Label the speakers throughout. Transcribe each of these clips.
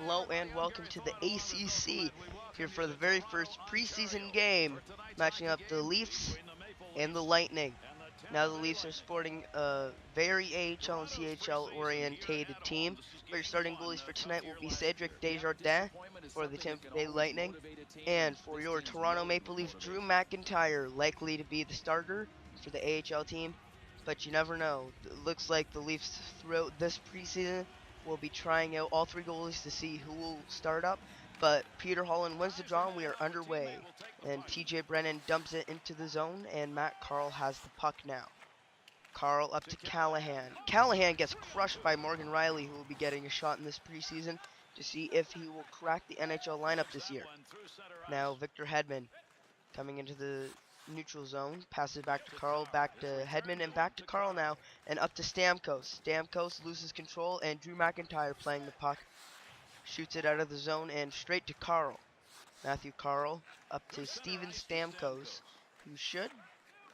Speaker 1: Hello and welcome to the ACC, here for the very first preseason game, matching up the Leafs and the Lightning. Now the Leafs are sporting a very AHL and CHL orientated team, but your starting goalies for tonight will be Cedric Desjardins for the Tampa Bay Lightning, and for your Toronto Maple Leaf, Drew McIntyre, likely to be the starter for the AHL team, but you never know. It looks like the Leafs throughout this preseason will be trying out all three goalies to see who will start up, but Peter Holland wins the draw and we are underway. And TJ Brennan dumps it into the zone, and Matt Carl has the puck now. Carl up to Callahan. Callahan gets crushed by Morgan Riley, who will be getting a shot in this preseason to see if he will crack the NHL lineup this year. Now Victor Hedman coming into the neutral zone, passes back to Carl, back to Hedman, and back to Carl now, and up to Stamkos. Stamkos loses control, and Drew McIntyre playing the puck, shoots it out of the zone and straight to Carl. Matthew Carl up to Steven Stamkos, who should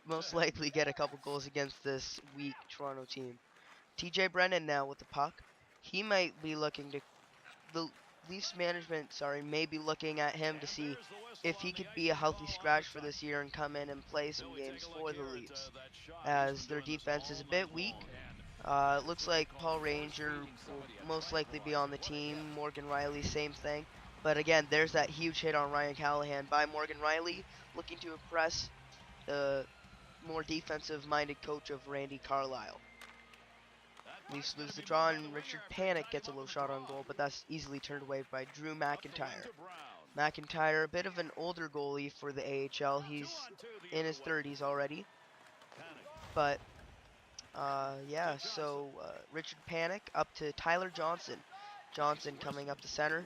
Speaker 1: most likely get a couple goals against this weak Toronto team. TJ Brennan now with the puck. He might be looking to the Leafs management, may be looking at him to see if he could be a healthy scratch for this year and come in and play some games for the Leafs, as their defense is a bit weak. It looks like Paul Ranger will most likely be on the team. Morgan Riley, same thing. But again, there's that huge hit on Ryan Callahan by Morgan Riley, looking to impress the more defensive-minded coach of Randy Carlyle. Leafs lose the draw, and Richard Panik gets a low shot on goal, but that's easily turned away by Drew McIntyre. McIntyre, a bit of an older goalie for the AHL. He's in his 30s already. But, Richard Panik up to Tyler Johnson. Johnson coming up the center.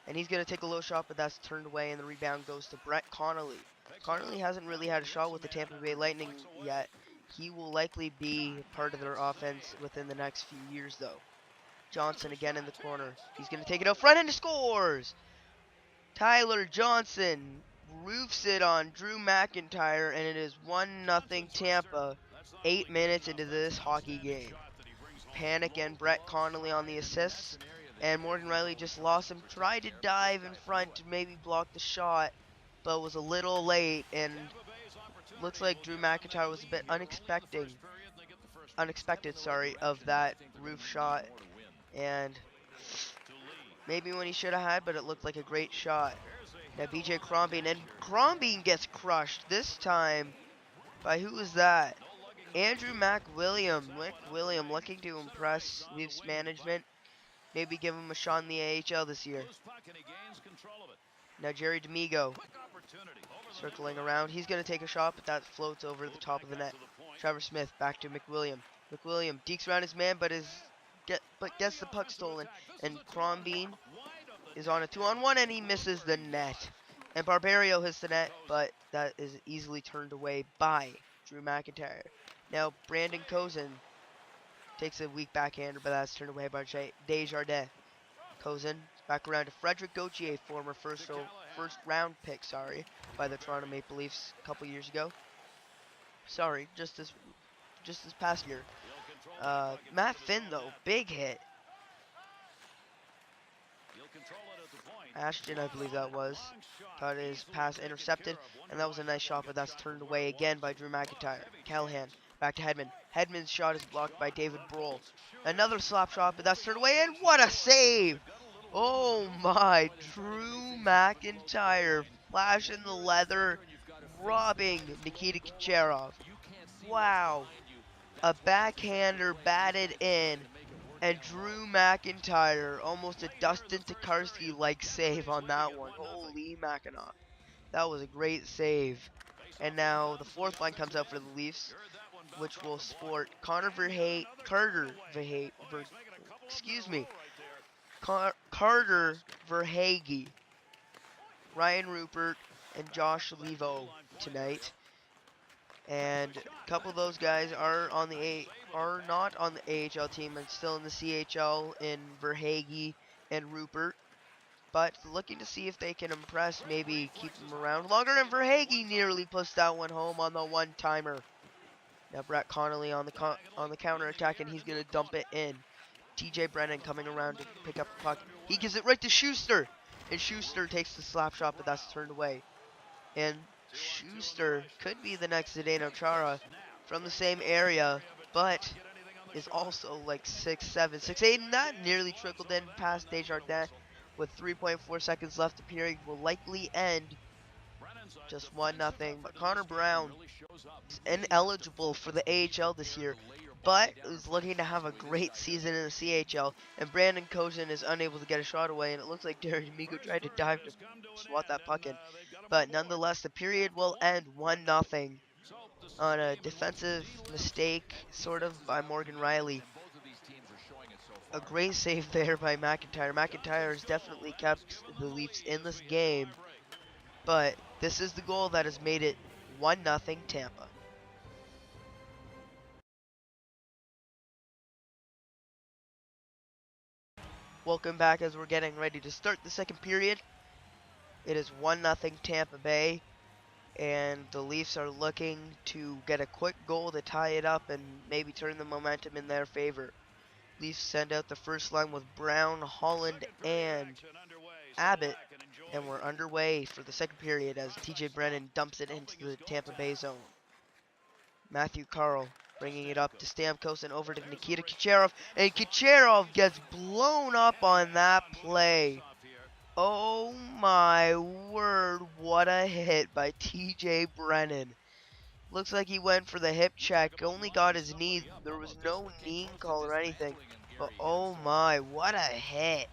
Speaker 1: And he's going to take a low shot, but that's turned away, and the rebound goes to Brett Connolly. Connolly hasn't really had a shot with the Tampa Bay Lightning yet. He will likely be part of their offense within the next few years, though. Johnson again in the corner. He's going to take it out front and scores! Tyler Johnson roofs it on Drew McIntyre, and it is 1-0 Tampa 8 minutes into this hockey game. Panik and Brett Connolly on the assists, and Morgan Riley just lost him. Tried to dive in front to maybe block the shot, but was a little late, and looks like Drew McIntyre was a bit unexpected, of that roof shot, and maybe when he should have had, but it looked like a great shot. Now BJ Crombeen, and Crombeen gets crushed this time by, who is that? Andrew McWilliam. McWilliam looking to impress Leafs management. Maybe give him a shot in the AHL this year. Now Jerry D'Amigo circling around. He's going to take a shot, but that floats over the top of the net. Trevor Smith back to McWilliam. McWilliam dekes around his man, but gets the puck stolen. And Crombeen is on a 2-on-1, and he misses the net. And Barbario hits the net, but that is easily turned away by Drew McIntyre. Now Brandon Kozin takes a weak backhander, but that's turned away by Desjardins. Kozin back around to Frederick Gauthier, former first round pick, by the Toronto Maple Leafs a couple years ago. Just this past year. Matt Finn, though, big hit. Ashton, I believe that was, got his pass intercepted, and that was a nice shot, but that's turned away again by Drew McIntyre. Callahan back to Hedman. Hedman's shot is blocked by David Brohl. Another slap shot, but that's turned away, and what a save! Oh my, Drew McIntyre flashing the leather, robbing Nikita Kucherov. Wow. A backhander batted in, and Drew McIntyre, almost a Dustin Tokarski-like save on that one. Holy Mackinac. That was a great save. And now the fourth line comes out for the Leafs, which will sport Carter Verhaeghe, Ryan Rupert, and Josh Levo tonight. And a couple of those guys are not on the AHL team and still in the CHL in Verhaeghe and Rupert. But looking to see if they can impress, maybe keep them around longer. And Verhaeghe nearly puts that one home on the one-timer. Now Brett Connolly on the counter attack, and he's going to dump it in. TJ Brennan coming around to pick up the puck. He gives it right to Schuster. And Schuster takes the slap shot, but that's turned away. And Schuster could be the next Zdeno Chara from the same area, but is also like 6'7", 6'8", and that nearly trickled in past Desjardins with 3.4 seconds left. The period will likely end just 1-0. But Connor Brown is ineligible for the AHL this year, but is looking to have a great season in the CHL. And Brandon Kozin is unable to get a shot away, and it looks like Derek D'Amico tried to dive to swat that puck in. But nonetheless, the period will end 1-0 on a defensive mistake, sort of, by Morgan Riley. A great save there by McIntyre. McIntyre has definitely kept the Leafs in this game, but this is the goal that has made it 1-0 Tampa. Welcome back as we're getting ready to start the second period. It is 1-0 Tampa Bay, and the Leafs are looking to get a quick goal to tie it up and maybe turn the momentum in their favor. Leafs send out the first line with Brown, Holland, and Abbott, and we're underway for the second period as TJ Brennan dumps it into the Tampa Bay zone. Matthew Carl bringing it up to Stamkos and over to Nikita Kucherov, and Kucherov gets blown up on that play. Oh my word, what a hit by TJ Brennan. Looks like he went for the hip check, only got his knee. There was no knee call or anything, but oh my, what a hit.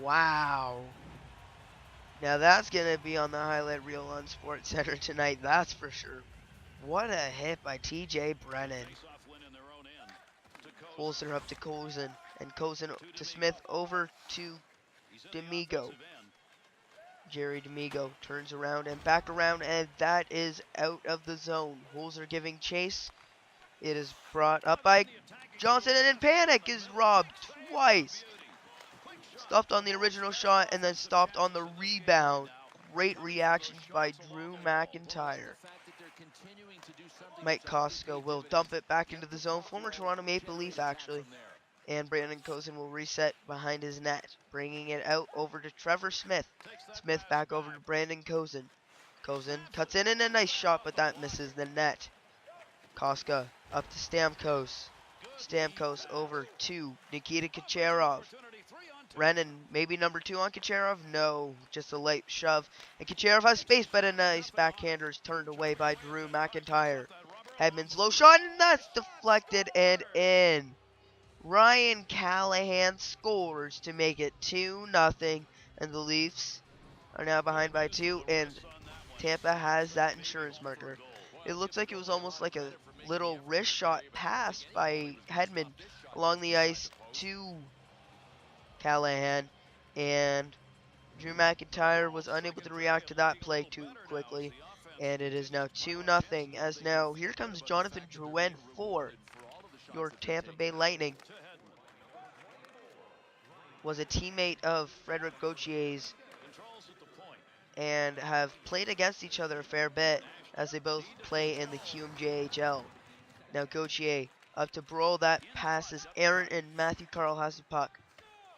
Speaker 1: Wow. Now that's going to be on the highlight reel on SportsCenter tonight, that's for sure. What a hit by TJ Brennan. Holzer up to Kozin, and Kozin to Smith, over to D'Amico. Jerry D'Amico turns around and back around, and that is out of the zone. Holzer giving chase. It is brought up by Johnson, and in panic is robbed twice. Stopped on the original shot and then stopped on the rebound. Great reactions by Drew McIntyre. Mike Koska will dump it back into the zone. Former Toronto Maple Leaf, actually. And Brandon Kozin will reset behind his net, bringing it out over to Trevor Smith. Smith back over to Brandon Kozin. Kozin cuts in and a nice shot, but that misses the net. Koska up to Stamkos. Stamkos over to Nikita Kucherov. Brennan, maybe number 2 on Kucherov? No, just a late shove. And Kucherov has space, but a nice backhander is turned away by Drew McIntyre. Hedman's low shot, and that's deflected and in. Ryan Callahan scores to make it 2-0, and the Leafs are now behind by 2, and Tampa has that insurance marker. It looks like it was almost like a little wrist shot pass by Hedman along the ice to Callahan, and Drew McIntyre was unable to react to that play too quickly, and it is now 2-0, as now here comes Jonathan Drouin for your Tampa Bay Lightning. Was a teammate of Frederic Gautier's and have played against each other a fair bit as they both play in the QMJHL. Now Gauthier up to Brohl, that passes Aaron, and Matthew Carl has the puck.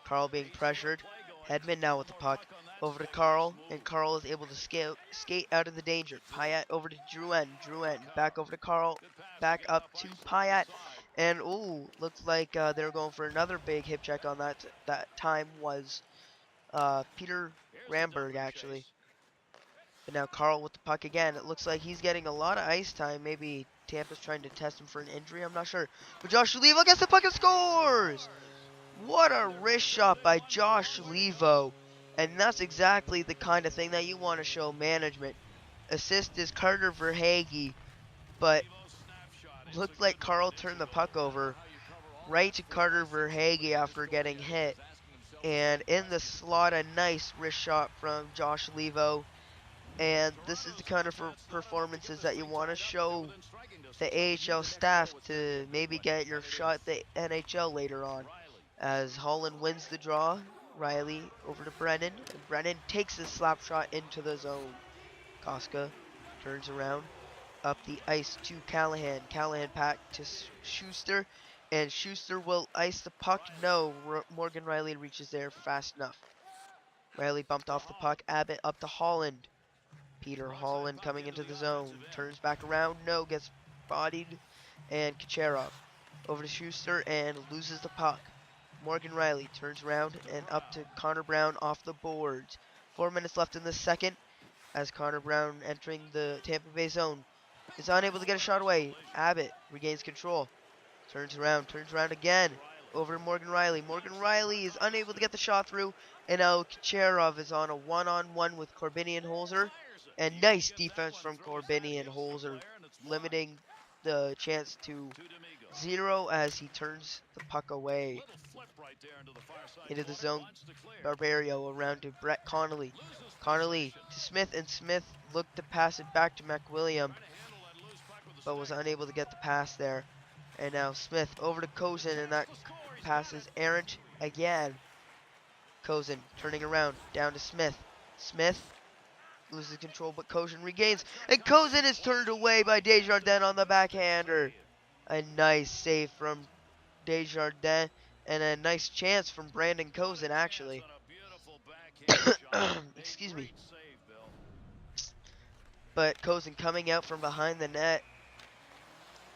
Speaker 1: Carl being pressured. Hedman now with the puck. Over to Carl, and Carl is able to skate out of the danger. Payet over to Drouin. Drouin back over to Carl. Back up to Payet. And, ooh, looks like they were going for another big hip check on that. That time was Peter Ramberg, actually. But now Carl with the puck again. It looks like he's getting a lot of ice time. Maybe Tampa's trying to test him for an injury. I'm not sure. But Josh Levo gets the puck and scores! What a wrist shot by Josh Levo. And that's exactly the kind of thing that you want to show management. Assist is Carter Verhaeghe, but looked like Carl turned the puck over right to Carter Verhaeghe after getting hit. And in the slot, a nice wrist shot from Josh Levo. And this is the kind of performances that you want to show the AHL staff to maybe get your shot at the NHL later on. As Holland wins the draw, Riley over to Brennan, and Brennan takes his slap shot into the zone. Koska turns around, up the ice to Callahan. Callahan back to Schuster, And Schuster will ice the puck. No, Morgan Riley reaches there fast enough. Riley bumped off the puck. Abbott up to Holland. Peter Holland coming into the zone. Turns back around. No, gets bodied. And Kucherov over to Schuster and loses the puck. Morgan Riley turns around and up to Connor Brown off the boards. 4 minutes left in the second as Connor Brown entering the Tampa Bay zone is unable to get a shot away. Abbott regains control. Turns around again. Over to Morgan Riley. Morgan Riley is unable to get the shot through. And now Kucherov is on a one-on-one with Corbinian Holzer. And nice defense from Corbinian Holzer, limiting the chance to 0 as he turns the puck away. Into the zone, Barbario around to Brett Connolly. Connolly to Smith, and Smith looked to pass it back to McWilliam, but was unable to get the pass there. And now Smith over to Kozin, and that pass is errant again. Kozin turning around, down to Smith. Smith loses control, but Kozin regains, and Kozin is turned away by Desjardins on the backhander. A nice save from Desjardins, and a nice chance from Brandon Kozin, actually. Excuse me. But Kozin coming out from behind the net,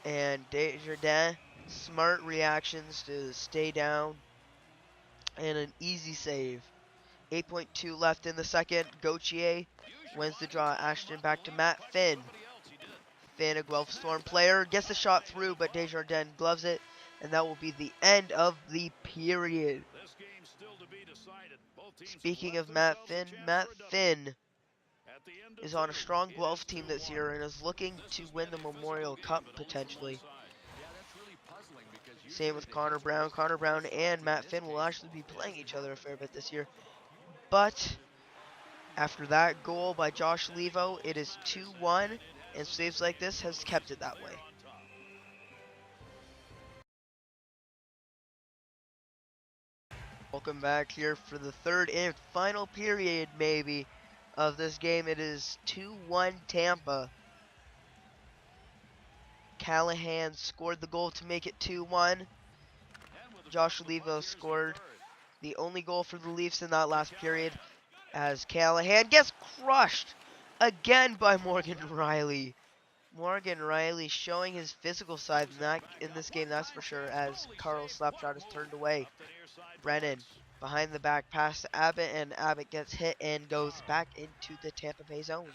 Speaker 1: and Desjardins, smart reactions to stay down, and an easy save. 8.2 left in the second. Gauthier wins the draw. Ashton back to Matt Finn. Finn, a Guelph Storm player, gets the shot through, but Desjardins gloves it, and that will be the end of the period. Speaking of Matt Finn is on a strong Guelph team this year and is looking to win the Memorial Cup potentially. Same with Connor Brown. Connor Brown and Matt Finn will actually be playing each other a fair bit this year. But after that goal by Josh Levo, it is 2-1, and saves like this has kept it that way. Welcome back here for the third and final period, maybe, of this game. It is 2-1 Tampa. Callahan scored the goal to make it 2-1. Josh Levo scored the only goal for the Leafs in that last period, as Callahan gets crushed again by Morgan Riley. Morgan Riley showing his physical side in this game, that's for sure, as Carl's slapshot is turned away. Brennan behind the back pass to Abbott, and Abbott gets hit and goes back into the Tampa Bay zone.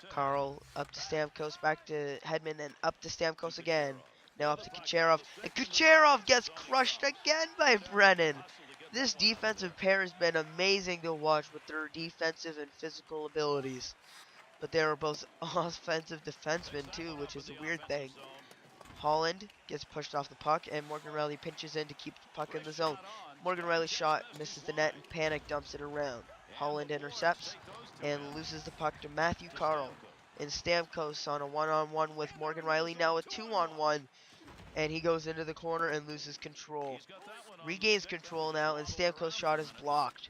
Speaker 1: Carl up to Stamkos, back to Hedman, and up to Stamkos again. Now up to Kucherov, and Kucherov gets crushed again by Brennan. This defensive pair has been amazing to watch with their defensive and physical abilities. But they are both offensive defensemen too, which is a weird thing. Holland gets pushed off the puck, and Morgan Riley pinches in to keep the puck in the zone. Morgan Riley's shot misses the net, and Panic dumps it around. Holland intercepts and loses the puck to Matthew Carl. And Stamkos on a one-on-one with Morgan Riley, now a 2-on-1, and he goes into the corner and loses control. Regains control now, and Stamkos' shot is blocked.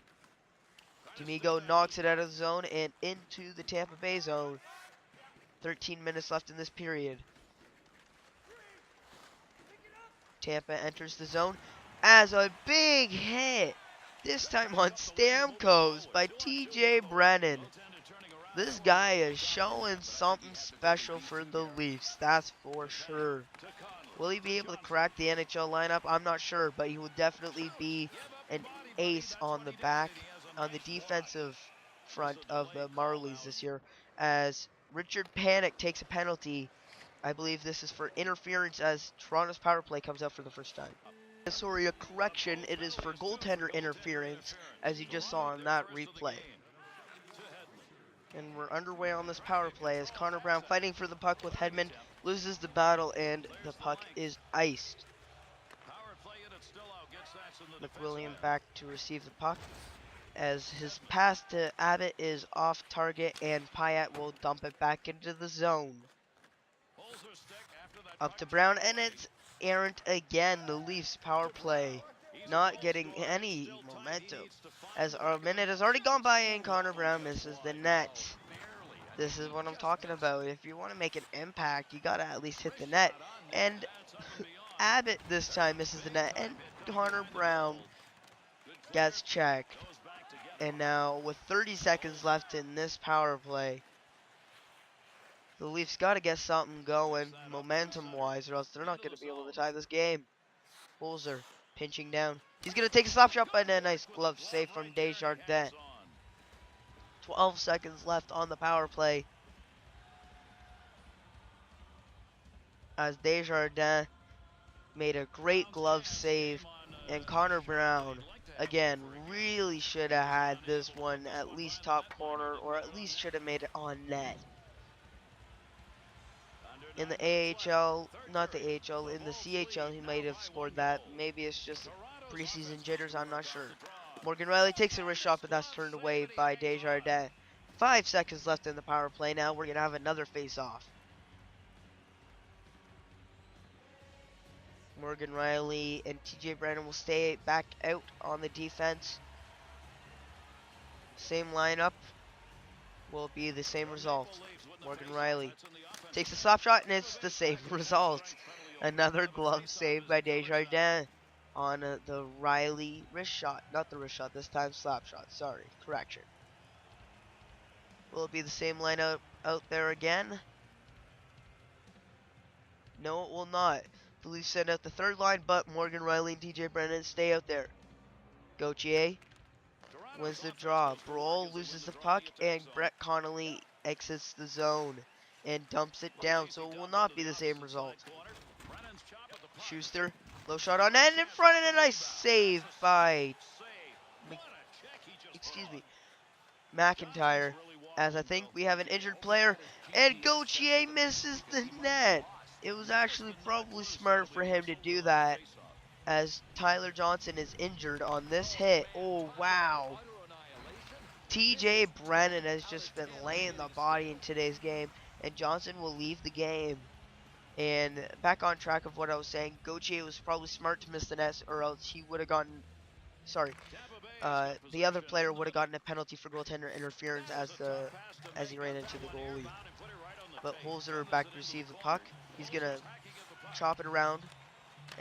Speaker 1: D'Amigo knocks it out of the zone and into the Tampa Bay zone. 13 minutes left in this period. Tampa enters the zone as a big hit, this time on Stamkos by TJ Brennan. This guy is showing something special for the Leafs, that's for sure. Will he be able to crack the NHL lineup? I'm not sure, but he will definitely be an ace on the defensive front of the Marlies this year, as Richard Panic takes a penalty. I believe this is for interference, as Toronto's power play comes out for the first time. Sorry, a correction, it is for goaltender interference, as you just saw on that replay. And we're underway on this power play as Connor Brown, fighting for the puck with Hedman, loses the battle and the puck is iced. McWilliam back to receive the puck, as his pass to Abbott is off target, and Pyatt will dump it back into the zone. Up to Brown, and it's errant again. The Leafs power play not getting any momentum, as our minute has already gone by and Connor Brown misses the net. This is what I'm talking about. If you want to make an impact, you got to at least hit the net. And Abbott this time misses the net, and Connor Brown gets checked. And now with 30 seconds left in this power play, the Leafs got to get something going momentum-wise, or else they're not going to be able to tie this game. Holzer pinching down. He's going to take a slap shot, but a nice glove save from Desjardins. 12 seconds left on the power play, as Desjardins made a great glove save, and Connor Brown, again, really should have had this one at least top corner, or at least should have made it on net. In the AHL, not the AHL, in the CHL, he might have scored that. Maybe it's just preseason jitters, I'm not sure. Morgan Riley takes a wrist shot, but that's turned away by Desjardins. 5 seconds left in the power play now. We're going to have another face-off. Morgan Riley and TJ Brennan will stay back out on the defense. Same lineup will be the same result. Morgan Riley takes a slap shot, and it's the same result. Another glove save by Desjardins on the Riley wrist shot. Not the wrist shot, this time slap shot. Sorry, correction. Will it be the same lineup out there again? No, it will not. The Leafs send out the third line, but Morgan Riley and TJ Brennan stay out there. Gauthier wins the draw. Brohl loses the puck, and Brett Connolly exits the zone and dumps it down, so it will not be the same result. Schuster, low shot on net in front, and a nice save by McIntyre, as I think we have an injured player, and Gauthier misses the net. It was actually probably smart for him to do that, as Tyler Johnson is injured on this hit. Oh, wow. TJ Brennan has just been laying the body in today's game, and Johnson will leave the game. And back on track of what I was saying, Gauthier was probably smart to miss the net, or else he would have gotten, the other player would have gotten a penalty for goaltender interference as he ran into the goalie. But Holzer back to receive the puck. He's going to chop it around.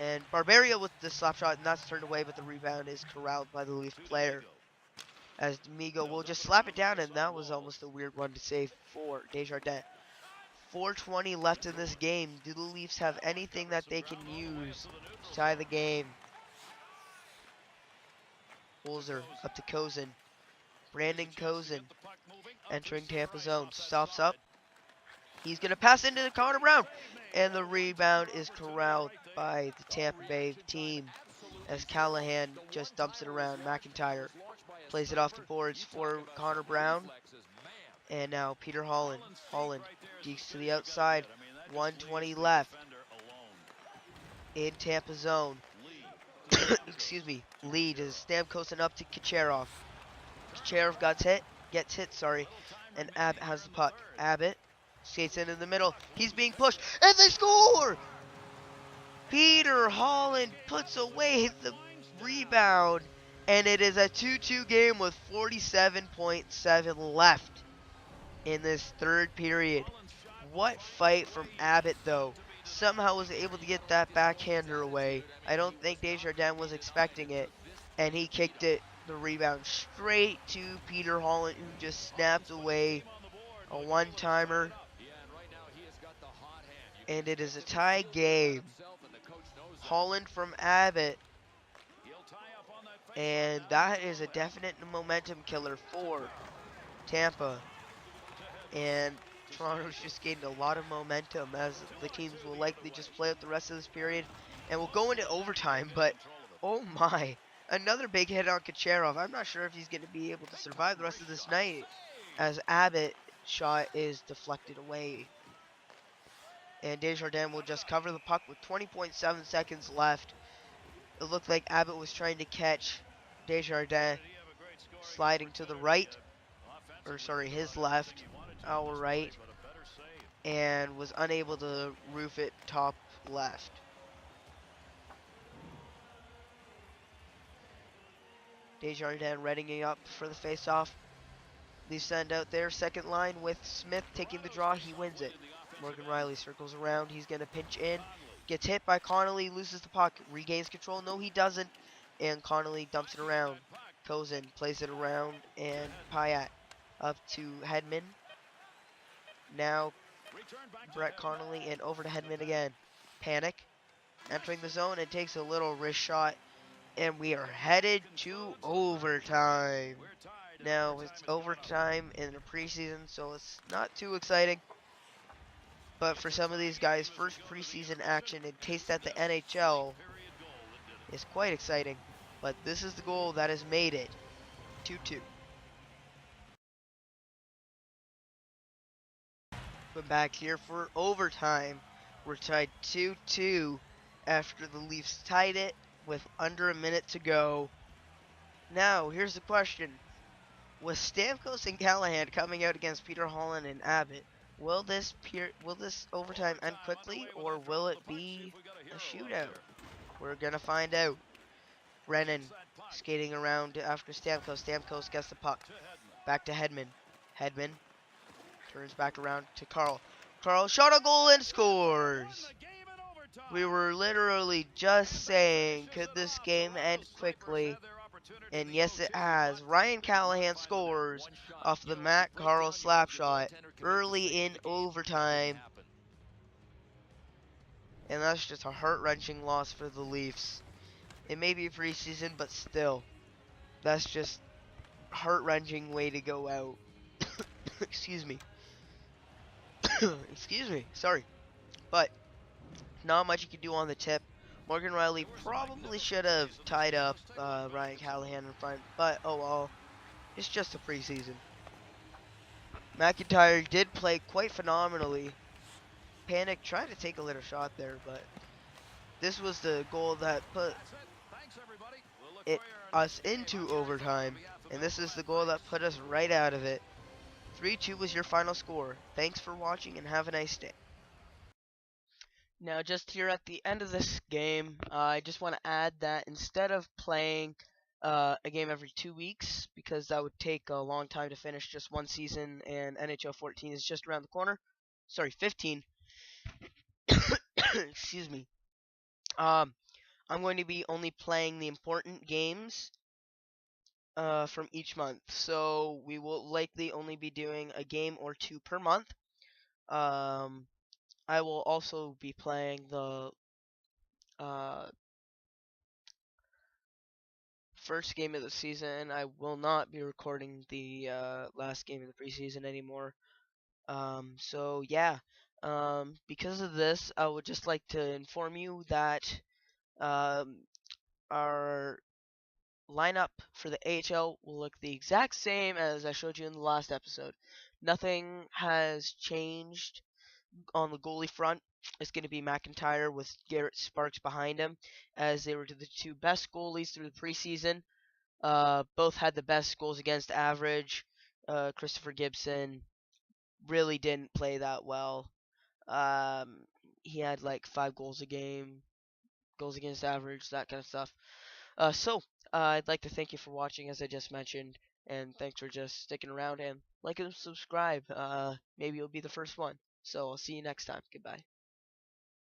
Speaker 1: And Barberio with the slap shot, and that's turned away, but the rebound is corralled by the Leaf player, as D'Amigo will just slap it down, and that was almost a weird one to save for Desjardins. 4:20 left in this game. Do the Leafs have anything that they can use to tie the game? Holzer up to Kozin. Brandon Kozin entering Tampa zone. Stops up. He's going to pass into the Connor Brown, and the rebound is corralled by the Tampa Bay team, as Callahan just dumps it around. McIntyre plays it off the boards for Connor Brown. And now Peter Holland. Holland dekes to the outside. 1:20 left in Tampa zone. Excuse me. Lead is Stamkos up to Kucherov. Kucherov gets hit, and Abbott has the puck. Abbott skates in the middle. He's being pushed, and they score! Peter Holland puts away the rebound, and it is a 2-2 game with 47.7 left in this third period. What fight from Abbott, though. Somehow was able to get that backhander away. I don't think Desjardins was expecting it, and he kicked it, the rebound, straight to Peter Holland, who just snapped away a one-timer. And it is a tie game. Holland from Abbott, and that is a definite momentum killer for Tampa. And Toronto's just gained a lot of momentum, as the teams will likely just play out the rest of this period, and we'll go into overtime. But oh my, another big hit on Kucherov. I'm not sure if he's going to be able to survive the rest of this night, as Abbott's shot is deflected away. And Desjardins will just cover the puck with 20.7 seconds left. It looked like Abbott was trying to catch Desjardins sliding to the right, or sorry, his left, our right, and was unable to roof it top left. Desjardins readying up for the face-off. They send out their second line with Smith taking the draw. He wins it. Morgan Riley circles around. He's going to pinch in. Gets hit by Connolly, loses the puck, regains control. No, he doesn't. And Connolly dumps it around. Kozin plays it around, and Pyatt up to Hedman. Now Brett Connolly and over to Hedman again. Panic, entering the zone and takes a little wrist shot. And we are headed to overtime. Now it's overtime in the preseason, so it's not too exciting. But for some of these guys, first preseason action and taste at the NHL is quite exciting. But this is the goal that has made it 2-2. We're back here for overtime. We're tied 2-2 after the Leafs tied it with under a minute to go. Now, here's the question. With Stamkos and Callahan coming out against Peter Holland and Abbott, will this overtime end quickly, or will it be a shootout? We're gonna find out. Brennan skating around after Stamkos. Stamkos gets the puck. Back to Hedman. Hedman turns back around to Carl. Carl shot a goal and scores! We were literally just saying, could this game end quickly? And yes, it has. Ryan Callahan scores off the Matt Carl slap shot early in overtime. And that's just a heart-wrenching loss for the Leafs. It may be preseason, but still, that's just heart-wrenching way to go out. Excuse me. Excuse me. Sorry. But not much you can do on the tip. Morgan Riley probably should have tied up Ryan Callahan in front, but oh well. It's just a preseason. McIntyre did play quite phenomenally. Panic tried to take a little shot there, but this was the goal that put us into overtime, and this is the goal that put us right out of it. 3-2 was your final score. Thanks for watching and have a nice day. Now, just here at the end of this game, I just want to add that instead of playing a game every 2 weeks, because that would take a long time to finish just one season, and NHL 14 is just around the corner. Sorry, 15. Excuse me. I'm going to be only playing the important games from each month. So we will likely only be doing a game or two per month. I will also be playing the first game of the season. I will not be recording the last game of the preseason anymore. So yeah, because of this, I would just like to inform you that our lineup for the AHL will look the exact same as I showed you in the last episode. Nothing has changed on the goalie front. It's going to be McIntyre with Garrett Sparks behind him, as they were the two best goalies through the preseason. Both had the best goals against average. Christopher Gibson really didn't play that well. He had like 5 goals a game, goals against average, that kind of stuff. I'd like to thank you for watching, as I just mentioned, and thanks for just sticking around and like and subscribe. Maybe you'll be the first one. So I'll see you next time. Goodbye.